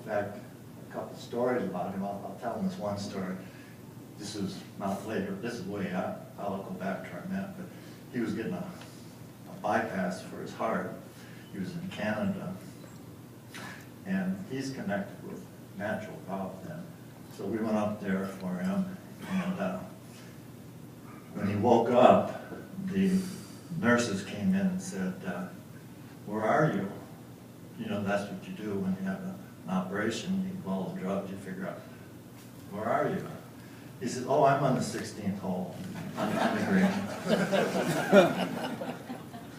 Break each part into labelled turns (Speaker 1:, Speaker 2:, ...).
Speaker 1: fact, a couple stories about him. I'll tell him this one story. This is not later. This is way out. I'll go back to where I met. But he was getting a bypass for his heart. He was in Canada. And he's connected with natural golf then. So we went up there for him. And when he woke up, the nurses came in and said, where are you? You know, that's what you do when you have an operation. You follow the drugs, you figure out, where are you? He said, oh, I'm on the 16th hole on the green.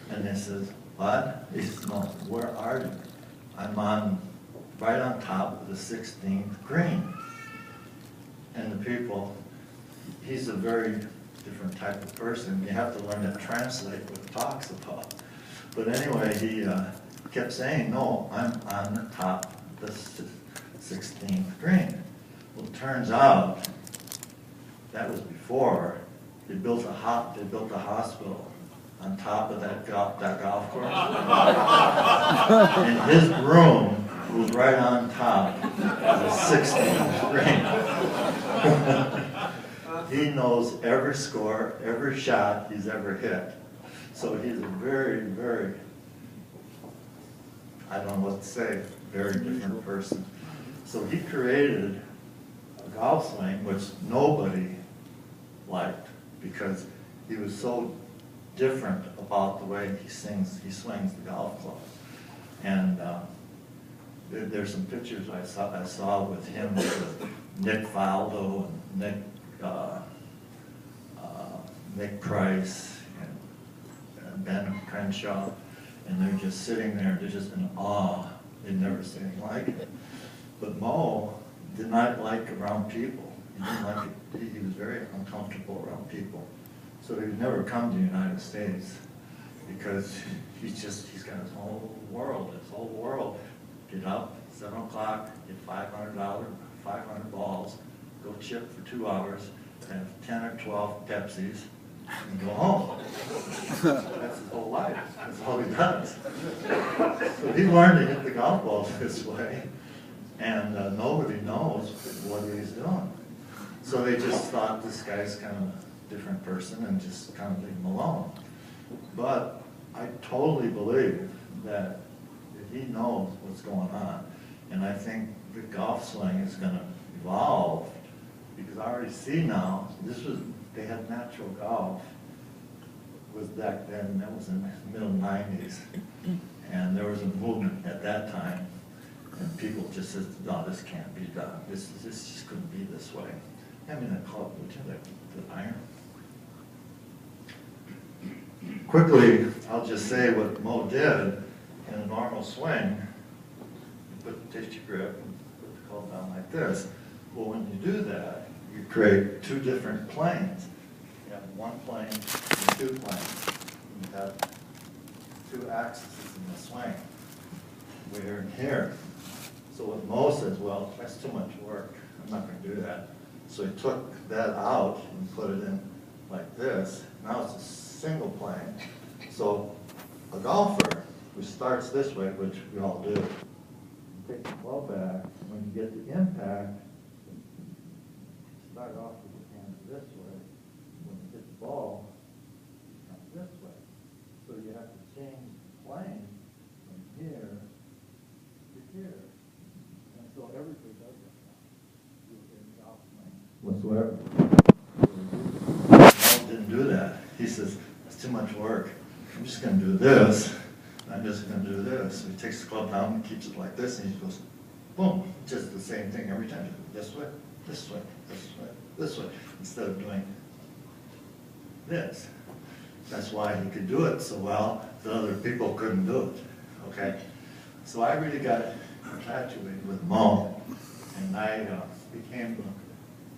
Speaker 1: And they says, what? He says, no, where are you? I'm right on top of the 16th green. And the people, he's a very different type of person. You have to learn to translate what he talks about. But anyway, he kept saying, no, I'm on the top of the 16th green. Well, it turns out that was before they built a hospital on top of that golf course. And his room was right on top of the 16th green. He knows every score, every shot he's ever hit. So he's a very, very, I don't know what to say, very different person. So he created a golf swing which nobody liked because he was so different about the way he swings the golf club. And there's some pictures I saw with him with Nick Faldo and Nick Price and Ben Crenshaw, and they're just sitting there, they're just in awe. They'd never seen anything like it. But Mo did not like around people. He didn't like it. He was very uncomfortable around people. So he'd never come to the United States because he's got his whole world, Get up, 7 o'clock, get $500, 500 balls, go chip for 2 hours, have 10 or 12 Pepsis, and go home. That's his whole life. That's all he does. So he learned to hit the golf balls this way, and nobody knows what he's doing. So they just thought this guy's kind of a different person and just kind of leave him alone. But I totally believe that he knows what's going on. And I think the golf swing is going to evolve because I already see now, they had natural golf was back then, that was in the middle 90s. And there was a movement at that time and people just said, no, this can't be done. This just couldn't be this way. I mean, I call it the iron. Quickly, I'll just say what Mo did in a normal swing. You put the tissue grip and put the club down like this. Well, when you do that, you create two different planes. You have one plane and two planes. You have two axes in the swing, here and here. So what Mo says, well, that's too much work. I'm not going to do that. So he took that out and put it in like this. Now it's a single plane. So a golfer who starts this way, which we all do, take the ball back, and when you get the impact, start off with your hands this way. When you hit the ball, you come this way. So you have to change the plane from here to here. And so everybody does that now. Whatsoever. Paul didn't do that. He says, that's too much work. I'm just going to do this. I'm just going to do this. So he takes the club down and keeps it like this, and he goes, boom, just the same thing every time. This way, this way, this way, this way, instead of doing this. That's why he could do it so well that other people couldn't do it. Okay? So I really got infatuated with Mo, and I became,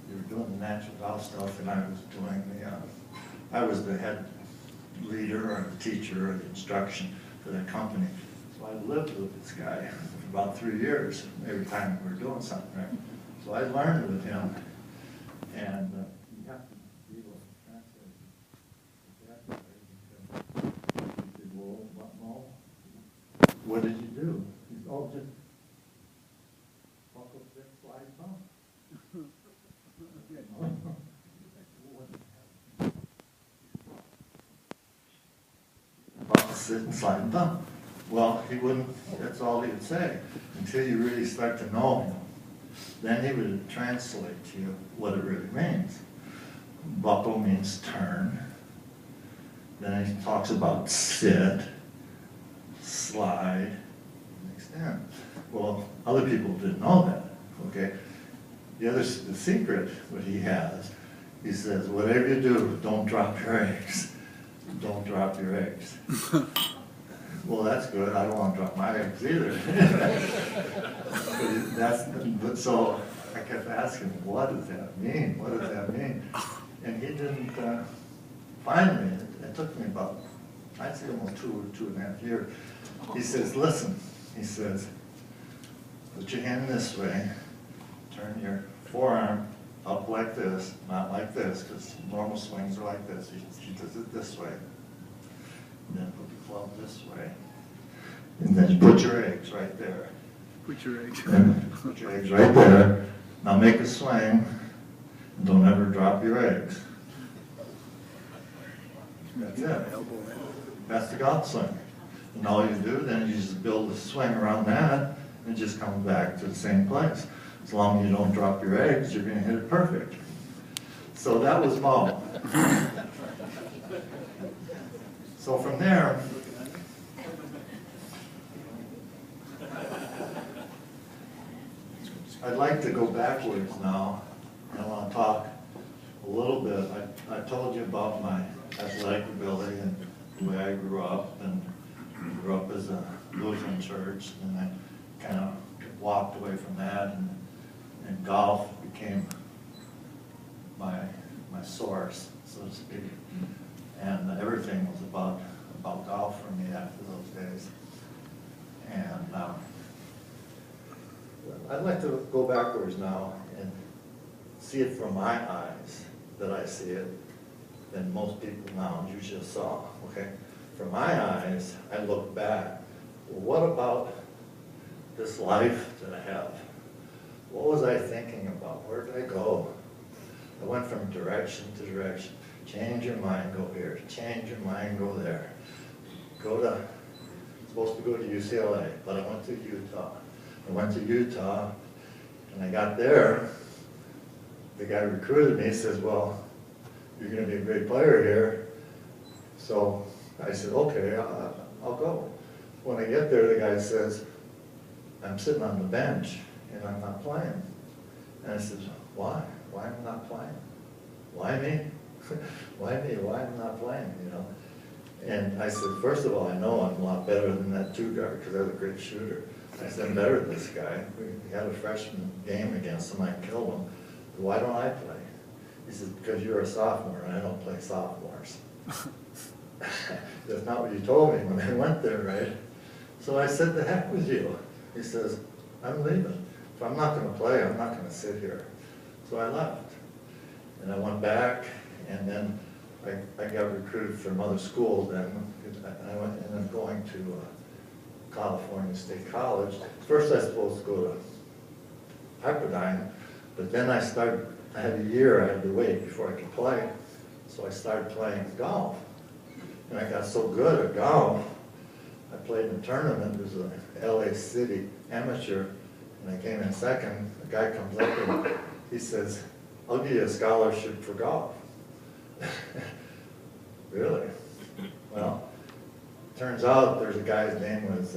Speaker 1: we were doing the natural golf stuff, and I was doing I was the head leader or the teacher or the instruction for that company. So I lived with this guy for about 3 years, every time we were doing something, right? So I learned with him, and you have to be able to translate. He said, well, what did you do? He said, oh, just slide thumb. Well, he wouldn't, that's all he would say, until you really start to know him. Then he would translate to you what it really means. Buckle means turn. Then he talks about sit, slide, and extend. Well, other people didn't know that, okay? The secret, what he has, he says, whatever you do, don't drop your eggs. Don't drop your eggs. Well, that's good. I don't want to drop my eggs either. But so I kept asking, what does that mean? What does that mean? And he didn't, finally, it took me about, I'd say almost 2.5 years. He says, listen, he says, put your hand this way, turn your forearm up like this, not like this, because normal swings are like this. He does it this way. And then put the club this way. And then you put your eggs right there.
Speaker 2: Put your eggs.
Speaker 1: Put your eggs right there. Now make a swing. And don't ever drop your eggs. That's it. That's the golf swing. And all you do, then you just build a swing around that and just come back to the same place. As long as you don't drop your eggs, you're going to hit it perfect. So that was Mo. So from there, I'd like to go backwards now. I want to talk a little bit. I told you about my athletic ability and the way I grew up, and grew up as a Lutheran church, and I kind of walked away from that, and golf became my source, so to speak. And everything was about golf for me after those days. And I'd like to go backwards now and see it from my eyes, that I see it, than most people now, you just saw, okay? From my eyes, I look back. Well, what about this life that I have? What was I thinking about? Where did I go? I went from direction to direction. Change your mind, go here. Change your mind, go there. Supposed to go to UCLA, but I went to Utah. I went to Utah, and I got there. The guy who recruited me says, well, you're going to be a great player here. So I said, okay, I'll go. When I get there, the guy says, I'm sitting on the bench, and I'm not playing. And I said, why? Why am I not playing? Why me? Why me? Why am I not playing, you know? And I said, first of all, I know I'm a lot better than that two-guard, because I was a great shooter. I said, I'm better than this guy. We had a freshman game against him, I killed him. Why don't I play? He says, because you're a sophomore, and I don't play sophomores. That's not what you told me when I went there, right? So I said, the heck with you. He says, I'm leaving. If I'm not going to play, I'm not going to sit here. So I left. And I went back, and then I got recruited from other schools, and I ended up going to California State College. First I was supposed to go to Pepperdine, but then I had a year I had to wait before I could play, so I started playing golf. And I got so good at golf, I played in a tournament. It was a LA City amateur, and I came in second. The guy comes up and he says, I'll give you a scholarship for golf. Really? Well, turns out there's a guy, his name was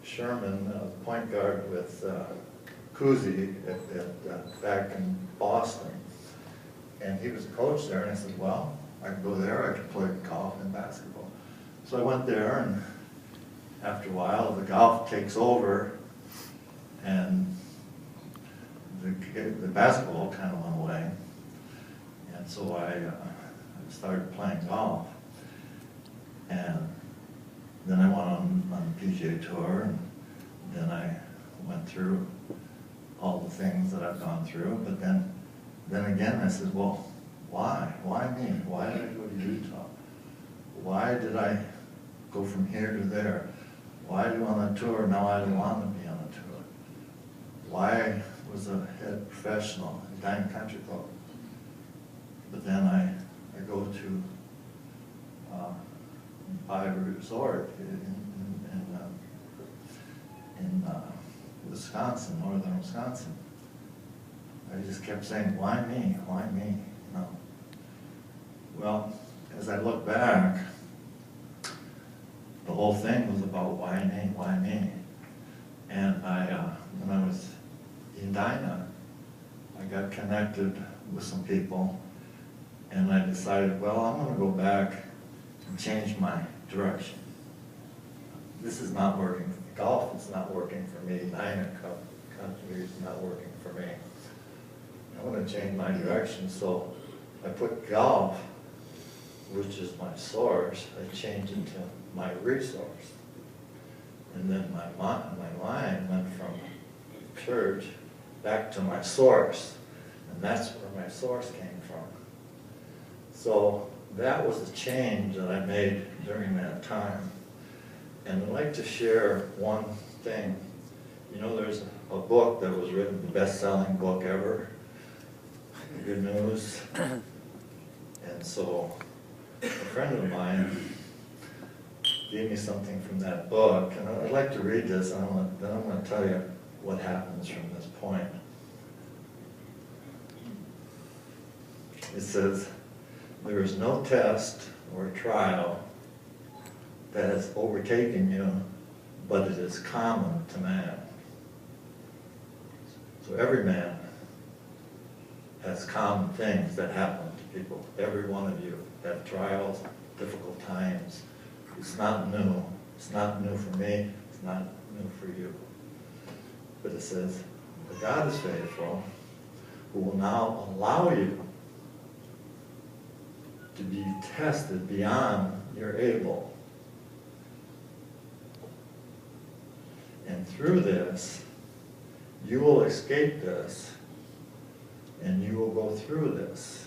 Speaker 1: Sherman, point guard with Cousy back in Boston. And he was a coach there, and I said, well, I can go there, I can play golf and basketball. So I went there, and after a while, the golf takes over, and the basketball kind of went away. And so I started playing golf. And then I went on the PGA Tour, and then I went through all the things that I've gone through. But then again, I said, well, why? Why me? Why did I go to Utah? Why did I go from here to there? Why do on a tour? Now I don't want to be on a tour. Why was a head professional at Diamond Country Club? But then I go to buy a resort in Wisconsin, northern Wisconsin. I just kept saying, why me? Why me? You know. Well, as I look back, the whole thing was about why me, why me. And when I was in Edina, I got connected with some people, and I decided, well, I'm going to go back and change my direction. This is not working. Golf is not working for me. Edina country is not working for me. I want to change my direction, so I put golf, which is my source, I changed it to my resource. And then my mind went from church back to my source. And that's where my source came from. So that was the change that I made during that time. And I'd like to share one thing. You know, there's a book that was written, the best-selling book ever, Good News. And so a friend of mine gave me something from that book, and I'd like to read this, and then I'm going to tell you what happens from this point. It says, there is no test or trial that has overtaken you, but it is common to man. So every man has common things that happen to people. Every one of you have trials, difficult times. It's not new. It's not new for me. It's not new for you. But it says, but God is faithful, who will now allow you to be tested beyond your able. And through this, you will escape this, and you will go through this,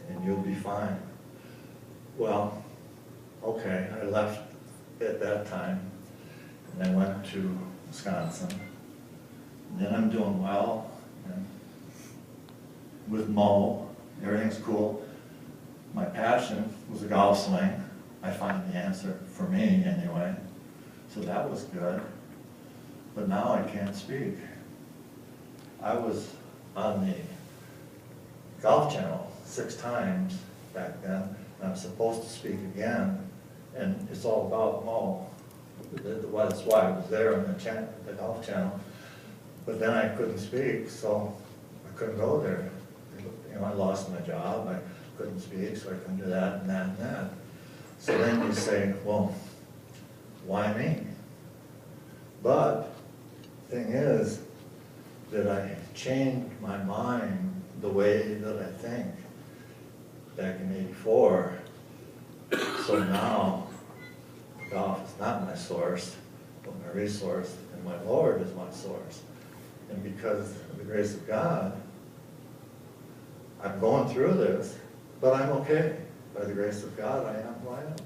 Speaker 1: and you'll be fine. Well, okay, I left at that time, and I went to Wisconsin. And then I'm doing well, and with Mo, everything's cool. My passion was a golf swing. I find the answer, for me anyway, so that was good. But now I can't speak. I was on the Golf Channel 6 times back then, and I'm supposed to speak again, and it's all about Mo. That's why I was there on the Golf Channel. But then I couldn't speak, so I couldn't go there. You know, I lost my job, I couldn't speak, so I couldn't do that and that and that. So then you say, well, why me? But the thing is that I changed my mind the way that I think back in '84. So now golf is not my source, but my resource, and my Lord is my source. And because of the grace of God, I'm going through this, but I'm okay. By the grace of God, I am who I am.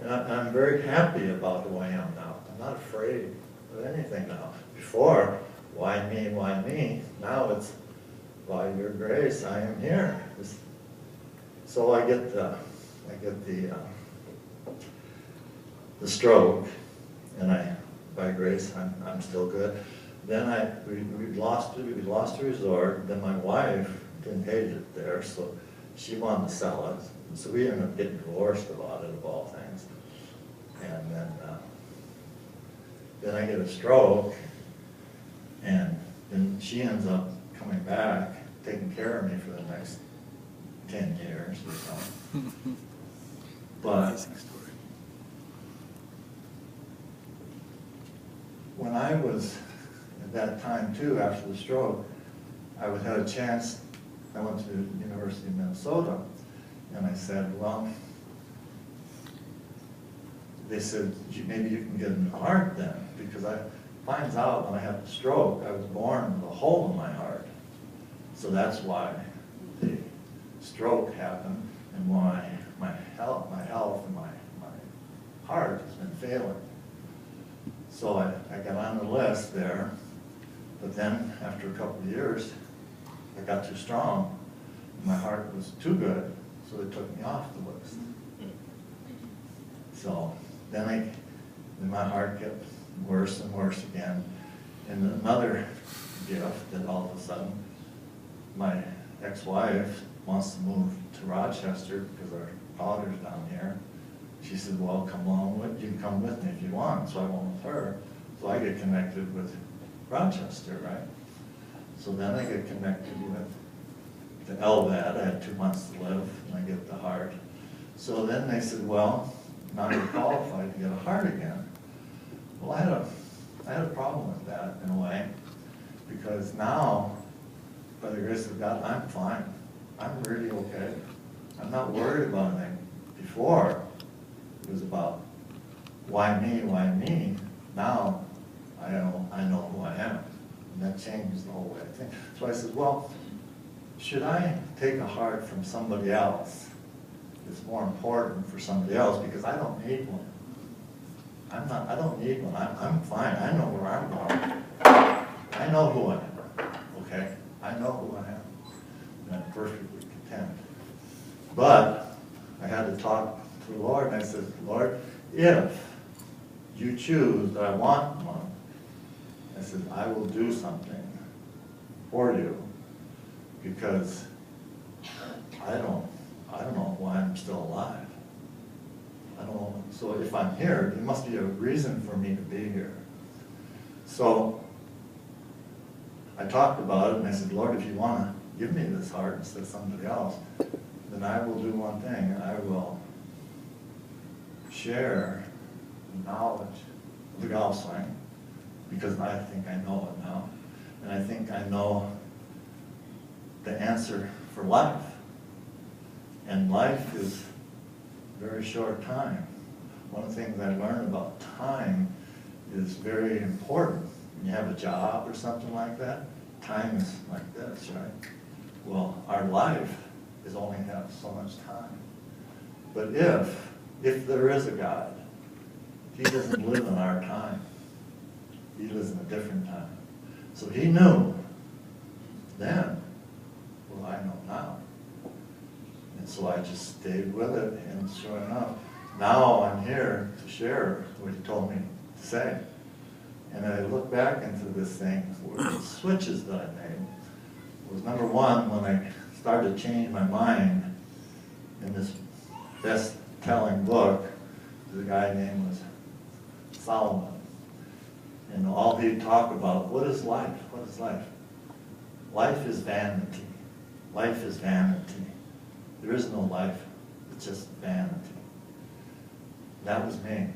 Speaker 1: And I'm very happy about who I am now. I'm not afraid of anything now. Before, why me, why me? Now it's, by your grace, I am here. So I get the stroke, and by grace, I'm still good. Then we lost the resort. Then my wife didn't hate it there, so she wanted to sell it. So we ended up getting divorced about it, of all things. And then I get a stroke, and then she ends up coming back, taking care of me for the next 10 years or so. But when I was at that time too, after the stroke, I had a chance. I went to the University of Minnesota, and I said, well, they said, maybe you can get a new heart then, because I finds out when I had the stroke, I was born with a hole in my heart. So that's why the stroke happened, and why my health and my heart has been failing. So I got on the list there, but then after a couple of years, I got too strong. My heart was too good, so they took me off the list. So then my heart kept worse and worse again. And another gift that all of a sudden, my ex-wife wants to move to Rochester because our daughter's down here. She said, well, come along with, you can come with me if you want. So I went with her. So I get connected with Rochester, right? So then I get connected with the LVAD. I had 2 months to live, and I get the heart. So then they said, well, now you're qualified to get a heart again. Well, I had a problem with that in a way, because now, by the grace of God, I'm fine. I'm really okay. I'm not worried about anything. Before, it was about why me, why me. Now, I know who I am. And that changed the whole way I think. So I said, well, should I take a heart from somebody else? It's more important for somebody else because I don't need one. I don't need one. I'm fine. I know where I'm going. I know who I am. Okay? I know who I am. And I'm perfectly content. But I had to talk to the Lord, and I said, Lord, if you choose that I want one, I said, I will do something for you because I don't know why I'm still alive. I don't know. So if I'm here, there must be a reason for me to be here. So I talked about it, and I said, Lord, if you want to give me this heart instead of somebody else, then I will do one thing. I will share the knowledge of the golf swing, because I think I know it now. And I think I know the answer for life. And life is a very short time. One of the things I learned about time is very important. When you have a job or something like that, time is like this, right? Well, our life is only have so much time. But if there is a God, he doesn't live in our time. He lives in a different time. So he knew then what I know now. And so I just stayed with it, and sure enough, now I'm here to share what he told me to say. And I look back into this thing, where the switches that I made was, number one, when I started to change my mind in this best-telling book, the guy named was Solomon. And all he'd talk about, what is life? What is life? Life is vanity. Life is vanity. There is no life. It's just vanity. That was me.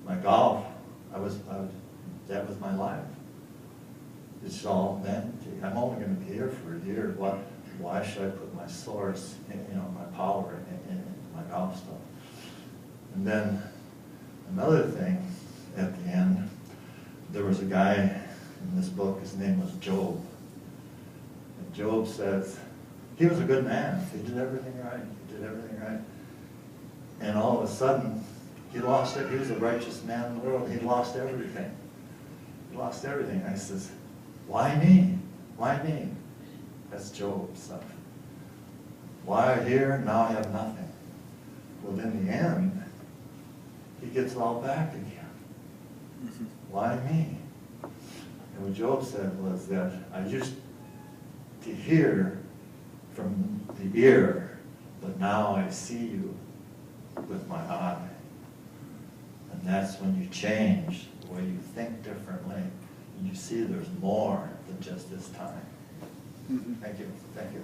Speaker 1: My golf, that was my life. It's all vanity. I'm only going to be here for a year. Why should I put my source, my power in my golf stuff? And then another thing at the end, there was a guy in this book, his name was Job. And Job says, he was a good man. He did everything right. He did everything right. And all of a sudden, he lost it. He was the righteous man in the world. He lost everything. He lost everything. I says, why me? Why me? That's Job's stuff. Why here? Now I have nothing. Well, in the end, he gets it all back again. Why me? And what Job said was that I used to hear from the ear, but now I see you with my eye. And that's when you change the way you think differently, and you see there's more than just this time. Thank you. Thank you.